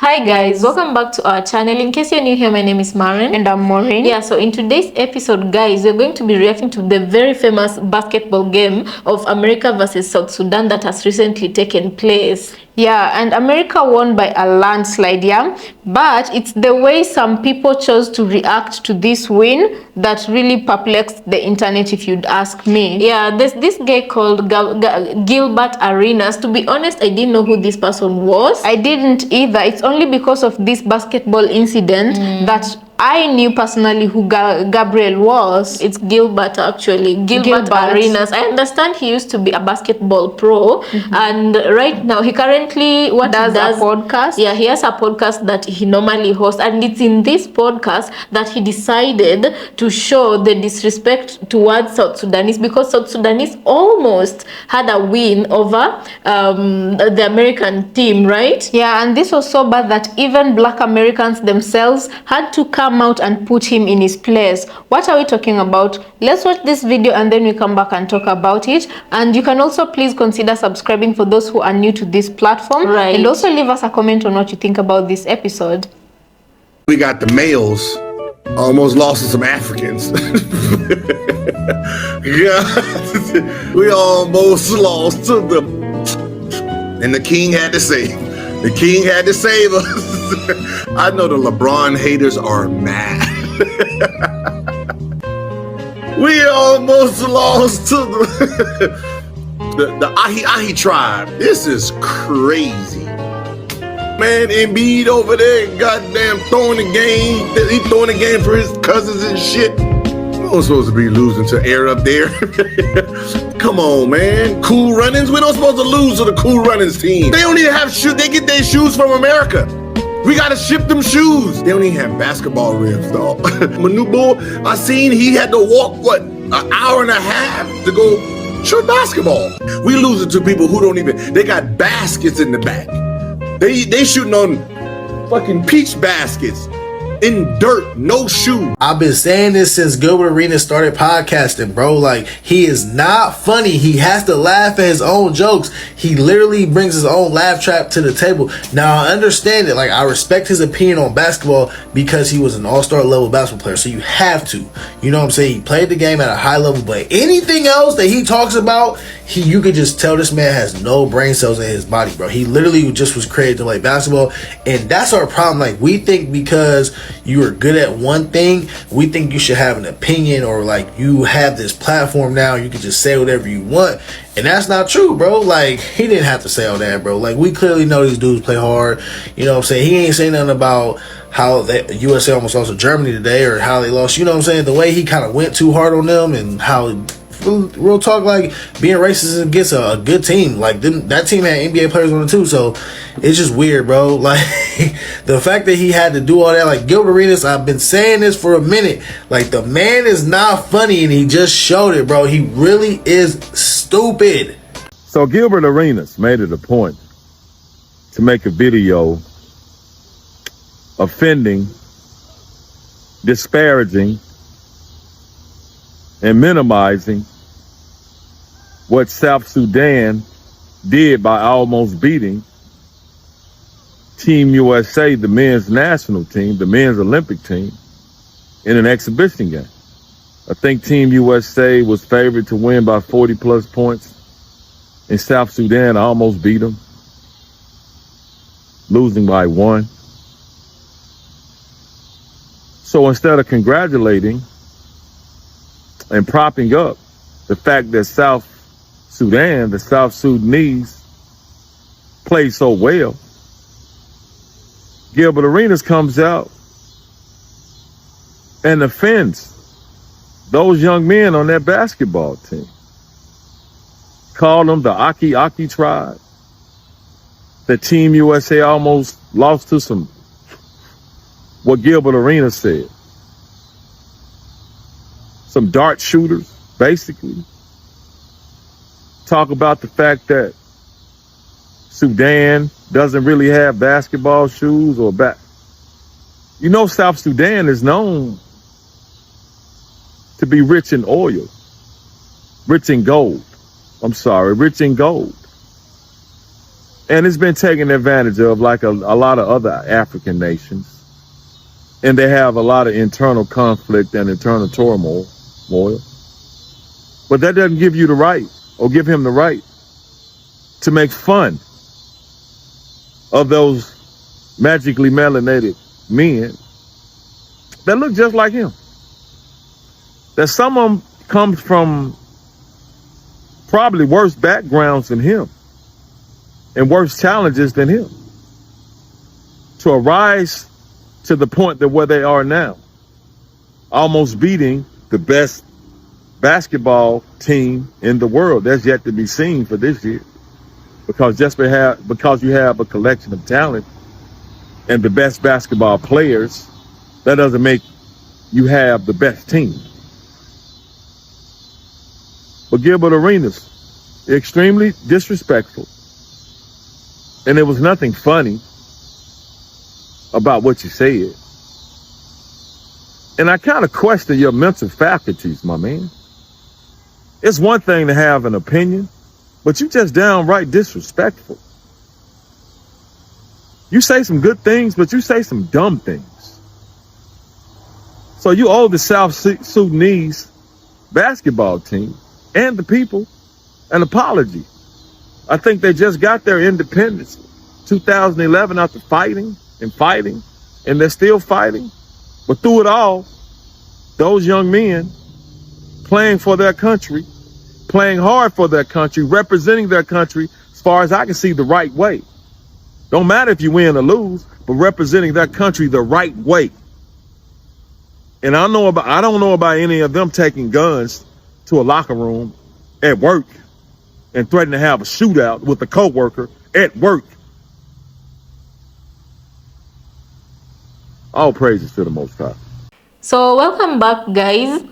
Hi guys, welcome back to our channel. In case you're new here, my name is Maren. And I'm Maureen. Yeah, so in today's episode, guys, we're going to be reacting to the very famous basketball game of America versus South Sudan that has recently taken place. Yeah, and America won by a landslide, yeah? But it's the way some people chose to react to this win that really perplexed the internet, if you'd ask me. Yeah, there's this guy called Gilbert Arenas. To be honest, I didn't know who this person was. I didn't either. It's only because of this basketball incident that I knew personally who Gabriel was. It's Gilbert, actually. Gilbert Arenas. I understand he used to be a basketball pro, and right now he currently does a podcast. Yeah, he has a podcast that he normally hosts, and it's in this podcast that he decided to show the disrespect towards South Sudanese, because South Sudanese almost had a win over the American team, right? Yeah, and this was so bad that even Black Americans themselves had to come out and put him in his place. What are we talking about? Let's watch this video and then we come back and talk about it. And you can also please consider subscribing for those who are new to this platform, right? And also leave us a comment on what you think about this episode. We got the males almost lost to some Africans. Yeah, we almost lost to them, and the king had to save. The king had to save us. I know the LeBron haters are mad. We almost lost to the Ahi tribe. This is crazy. Man, Embiid over there, goddamn throwing the game. He throwing the game for his cousins and shit. We don't supposed to be losing to air up there. Come on, man. Cool Runnings? We don't supposed to lose to the Cool Runnings team. They don't even have shoes. They get their shoes from America. We gotta ship them shoes. They don't even have basketball rims, dog. Manu Bull, I seen he had to walk, what, an hour and a half to go shoot basketball. We losing to people who don't even, they got baskets in the back. They shooting on fucking peach baskets in dirt, no shoe. I've been saying this since Gilbert Arenas started podcasting, bro. Like, he is not funny. He has to laugh at his own jokes. He literally brings his own laugh track to the table. Now, I understand it. Like, I respect his opinion on basketball because he was an all-star level basketball player. So you have to. You know what I'm saying? He played the game at a high level. But anything else that he talks about, you could just tell this man has no brain cells in his body, bro. He literally just was created to play basketball. And that's our problem. Like, we think because you are good at one thing, we think you should have an opinion, or like you have this platform now, you can just say whatever you want. And that's not true, bro. Like, he didn't have to say all that, bro. Like, we clearly know these dudes play hard. You know what I'm saying? He ain't saying nothing about how the USA almost lost to Germany today, or how they lost. You know what I'm saying? The way he kind of went too hard on them, and how, real talk, like, being racist against a good team. Like, that team had NBA players on it too, so it's just weird, bro. Like, the fact that he had to do all that, like, Gilbert Arenas, I've been saying this for a minute. Like, the man is not funny, and he just showed it, bro. He really is stupid. So Gilbert Arenas made it a point to make a video offending, disparaging, and minimizing what South Sudan did by almost beating Team USA, the men's national team, the men's Olympic team, in an exhibition game. I think Team USA was favored to win by 40-plus points. In South Sudan, almost beat them, losing by 1. So instead of congratulating and propping up the fact that South Sudan, the South Sudanese, played so well, Gilbert Arenas comes out and offends those young men on that basketball team. Called them the Ahi tribe. The Team USA almost lost to some, what Gilbert Arenas said, some dart shooters, basically. Talk about the fact that Sudan doesn't really have basketball shoes or You know, South Sudan is known to be rich in oil, rich in gold. Rich in gold. And it's been taken advantage of like a lot of other African nations. And they have a lot of internal conflict and internal turmoil. But that doesn't give you the right or give him the right to make fun of those magically melanated men that look just like him. That some of them come from probably worse backgrounds than him and worse challenges than him to arise to the point that where they are now, almost beating the best basketball team in the world. That's yet to be seen for this year, because you have a collection of talent and the best basketball players, that doesn't make you have the best team. But Gilbert Arenas, extremely disrespectful, and there was nothing funny about what you said. And I kind of question your mental faculties, my man. It's one thing to have an opinion, but you just downright disrespectful. You say some good things, but you say some dumb things. So you owe the South Sudanese basketball team and the people an apology. I think they just got their independence 2011 after fighting, and they're still fighting. But through it all, those young men playing for their country, playing hard for their country, representing their country, as far as I can see, the right way. Don't matter if you win or lose, but representing their country the right way. And I don't know about any of them taking guns to a locker room at work and threatening to have a shootout with a coworker at work. All praises to the Most High. So welcome back, guys.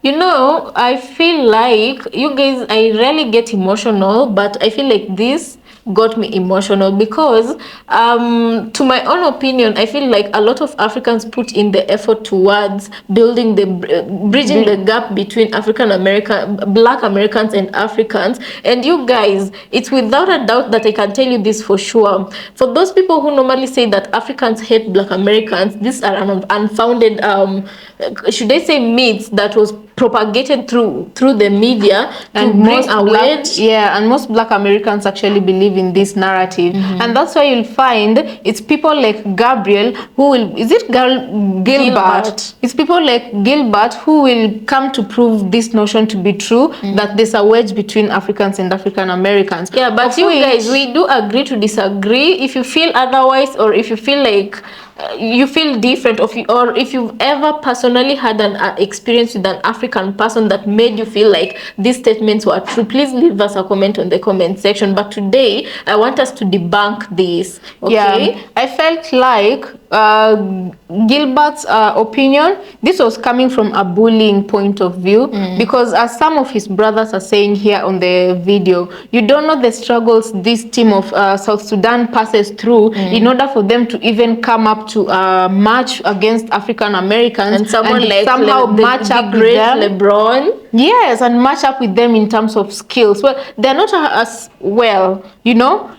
You know, I feel like you guys, I rarely get emotional, but I feel like this got me emotional because to my own opinion, I feel like a lot of Africans put in the effort towards building bridging the gap between Black Americans and Africans. And you guys, it's without a doubt that I can tell you this for sure. For those people who normally say that Africans hate Black Americans, these are unfounded should I say myths that was propagated through the media and to bring awareness. And most Black Americans actually believe in this narrative, and that's why you'll find it's people like Gabriel who will Gilbert. It's people like Gilbert who will come to prove this notion to be true, that there's a wedge between Africans and African Americans. Yeah, but you guys, we do agree to disagree. If you feel otherwise, or if you feel like you feel different, or if you've ever personally had an experience with an African person that made you feel like these statements were true, please leave us a comment on the comment section. But today I want us to debunk this. Okay? Yeah, I felt like Gilbert's opinion, this was coming from a bullying point of view, because as some of his brothers are saying here on the video, you don't know the struggles this team of South Sudan passes through in order for them to even come up to match against African Americans, and someone and like somehow match up with them. LeBron. Yes, and match up with them in terms of skills. Well, they're not as well, you know.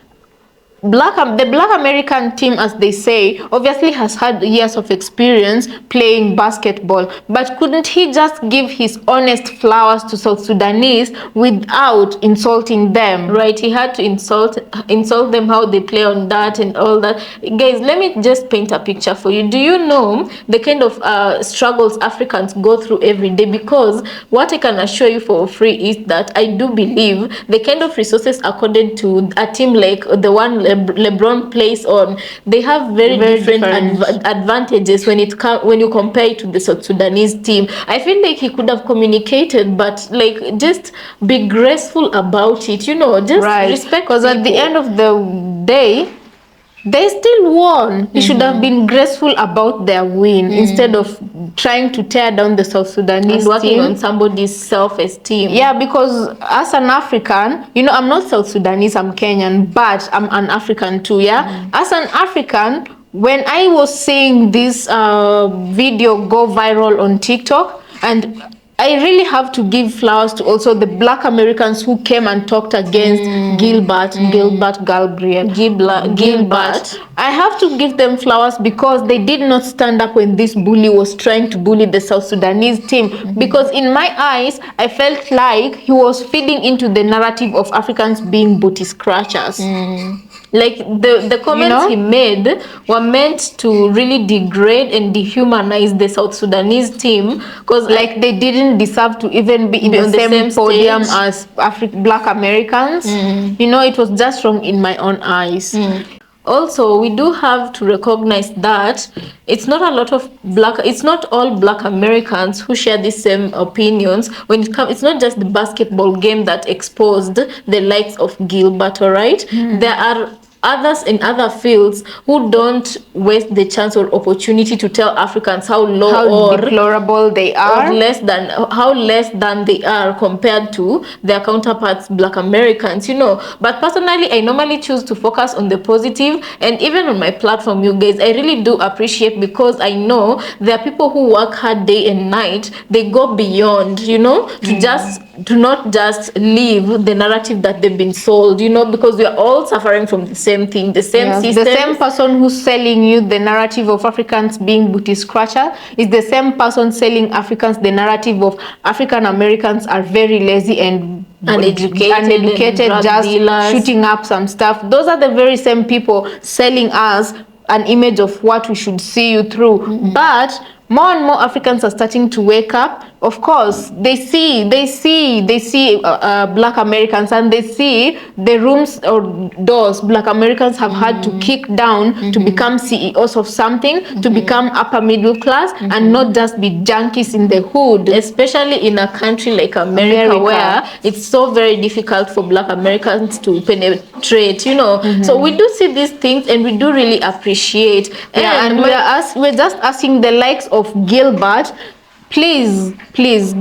The Black American team, as they say, obviously has had years of experience playing basketball, but couldn't he just give his honest flowers to South Sudanese without insulting them? Right, he had to insult them, how they play on that and all that. Guys, let me just paint a picture for you. Do you know the kind of struggles Africans go through every day? Because what I can assure you for free is that I do believe the kind of resources accorded to a team like the one LeBron plays on, they have very different advantages when you compare it to the South Sudanese team. I feel like he could have communicated, but like just be graceful about it, you know, just respect. Because at the end of the day, they still won. He should have been graceful about their win instead of trying to tear down the South Sudanese and working team on somebody's self-esteem. Yeah, because as an African, you know, I'm not South Sudanese, I'm Kenyan, but I'm an African too, yeah? As an African, when I was seeing this video go viral on TikTok, and I really have to give flowers to also the Black Americans who came and talked against Gilbert I have to give them flowers because they did not stand up when this bully was trying to bully the South Sudanese team. Because in my eyes, I felt like he was feeding into the narrative of Africans being booty scratchers. Like the comments he made were meant to really degrade and dehumanize the South Sudanese team, because like they didn't deserve to even be in the same podium as Black Americans. It was just wrong in my own eyes. Also, we do have to recognize that it's not all Black Americans who share the same opinions when it comes. It's not just the basketball game that exposed the likes of Gilbert, all right? There are others in other fields who don't waste the chance or opportunity to tell Africans how deplorable they are, or how less than they are compared to their counterparts, Black Americans, But personally, I normally choose to focus on the positive, and even on my platform, you guys, I really do appreciate, because I know there are people who work hard day and night. They go beyond, to not just live the narrative that they've been sold, because we are all suffering from the same thing, the same system. The same person who's selling you the narrative of Africans being booty scratcher is the same person selling Africans the narrative of African Americans are very lazy and uneducated, just dealers, shooting up some stuff. Those are the very same people selling us an image of what we should see you through. But more and more Africans are starting to wake up. Of course, they see Black Americans, and they see the rooms or doors Black Americans have had to kick down to become CEOs of something, to become upper middle class, and not just be junkies in the hood. Especially in a country like America, where it's so very difficult for Black Americans to penetrate, So we do see these things, and we do really appreciate. And we're just asking the likes of Gilbert, please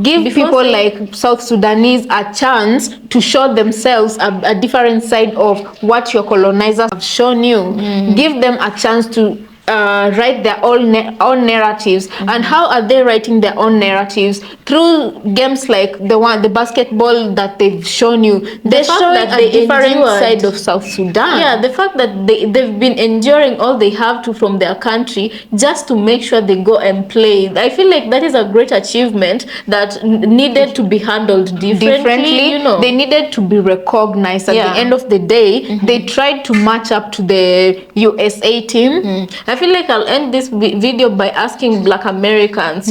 give people like South Sudanese a chance to show themselves a different side of what your colonizers have shown you. Give them a chance to write their own narratives. And how are they writing their own narratives? Through games like the basketball that they've shown you. They're showing a different side of South Sudan. Yeah, the fact that they've been enduring all they have to from their country just to make sure they go and play. I feel like that is a great achievement that needed to be handled differently. They needed to be recognized. At the end of the day, they tried to match up to the USA team. I feel like I'll end this video by asking Black Americans,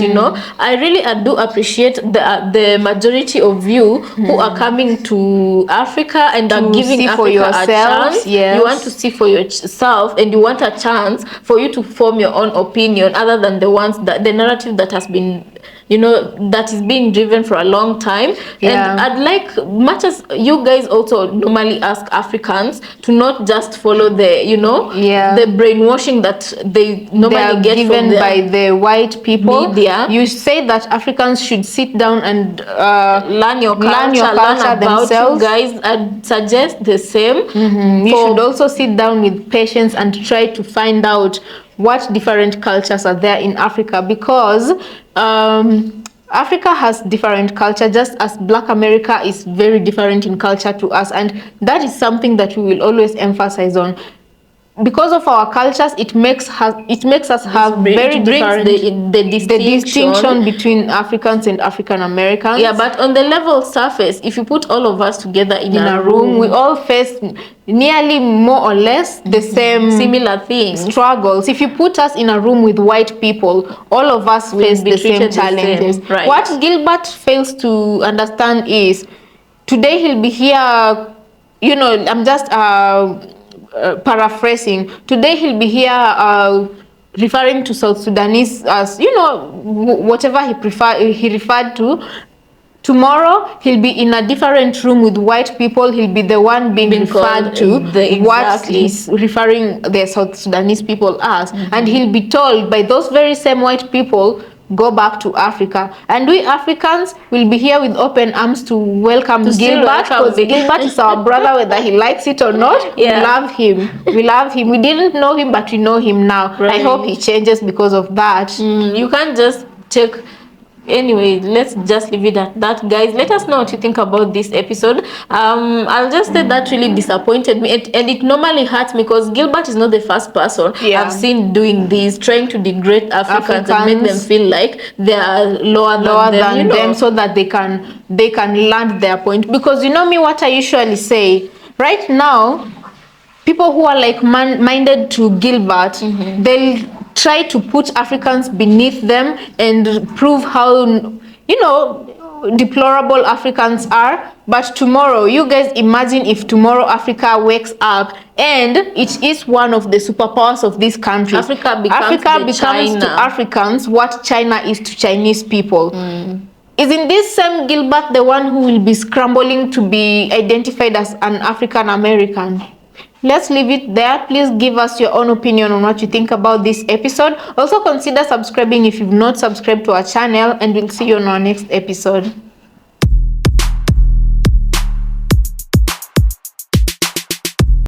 I really do appreciate the majority of you who are coming to Africa and are giving Africa a chance. You want to see for yourself, and you want a chance for you to form your own opinion, other than the narrative that has been, that is being driven for a long time. And I'd like, much as you guys also normally ask Africans to not just follow the brainwashing that they normally get given from by the white people. Media. You say that Africans should sit down and learn your culture, learn about themselves. You guys, I'd suggest the same. You should also sit down with patience and try to find out what different cultures are there in Africa, because Africa has different culture, just as Black America is very different in culture to us, and that is something that we will always emphasize on. Because of our cultures, it makes us have very different the distinction between Africans and African Americans. Yeah, but on the level surface, if you put all of us together in a room, we all face nearly more or less the same similar things, struggles. If you put us in a room with white people, all of us face the same challenges. Right. What Gilbert fails to understand is, today he'll be here, I'm just paraphrasing. Today he'll be here referring to South Sudanese as, whatever he referred to. Tomorrow he'll be in a different room with white people. He'll be the one being referred to what he's referring the South Sudanese people as. And he'll be told by those very same white people, go back to Africa. And we Africans will be here with open arms to welcome Gilbert, because Gilbert is our brother, whether he likes it or not. We love him. We didn't know him, but we know him now. Right. I hope he changes because of that. You can't just take anyway, let's just leave it at that, guys. Let us know what you think about this episode. I'll just say that really disappointed me, and it normally hurts me because Gilbert is not the first person I've seen doing this, trying to degrade Africans and make them feel like they are lower than them, so that they can land their point. Because you know me, what I usually say right now, people who are like minded to Gilbert, they'll try to put Africans beneath them and prove how, you know, deplorable Africans are. But tomorrow, you guys imagine if tomorrow Africa wakes up and it is one of the superpowers of this country. Africa becomes to Africans what China is to Chinese people. Isn't this same Gilbert the one who will be scrambling to be identified as an African American? Let's leave it there. Please give us your own opinion on what you think about this episode. Also consider subscribing if you've not subscribed to our channel, and we'll see you on our next episode.